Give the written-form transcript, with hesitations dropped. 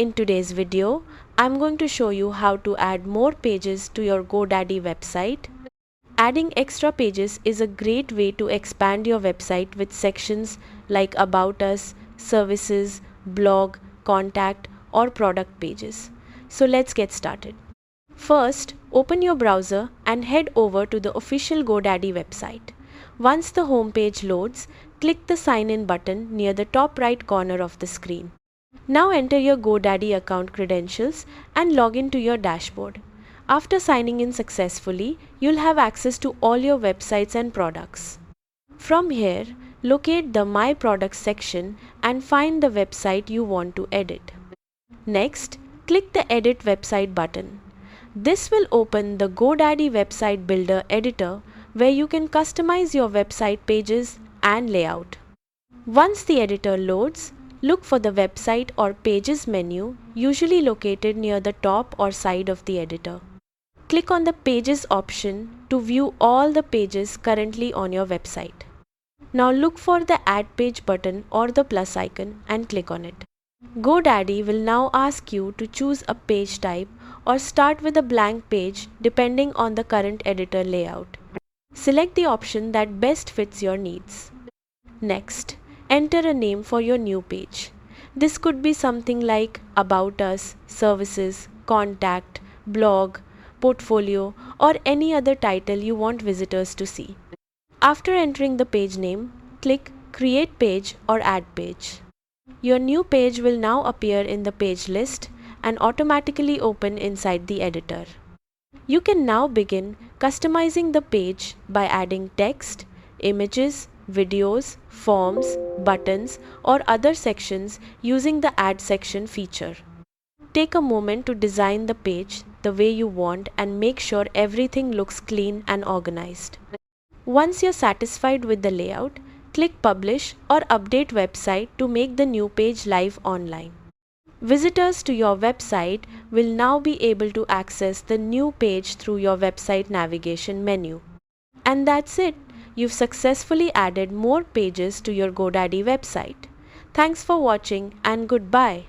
In today's video, I'm going to show you how to add more pages to your Godaddy website. Adding extra pages is a great way to expand your website with sections like About Us, Services, Blog, Contact, or Product pages. So let's get started. First, open your browser and head over to the official Godaddy website. Once the home page loads, click the Sign In button near the top right corner of the screen. Now enter your Godaddy account credentials and log in to your dashboard. After signing in successfully, you'll have access to all your websites and products. From here, locate the My Products section and find the website you want to edit. Next, click the Edit Website button. This will open the Godaddy Website Builder editor where you can customize your website pages and layout. Once the editor loads, look for the Website or Pages menu, usually located near the top or side of the editor. Click on the Pages option to view all the pages currently on your website. Now look for the Add Page button or the plus icon and click on it. Godaddy will now ask you to choose a page type or start with a blank page depending on the current editor layout. Select the option that best fits your needs. Next, enter a name for your new page. This could be something like About Us, Services, Contact, Blog, Portfolio, or any other title you want visitors to see. After entering the page name, click Create Page or Add Page. Your new page will now appear in the page list and automatically open inside the editor. You can now begin customizing the page by adding text, images, videos, forms, buttons, or other sections using the Add Section feature. Take a moment to design the page the way you want and make sure everything looks clean and organized. Once you're satisfied with the layout, click Publish or Update Website to make the new page live online. Visitors to your website will now be able to access the new page through your website navigation menu. And that's it. You've successfully added more pages to your Godaddy website. Thanks for watching and goodbye.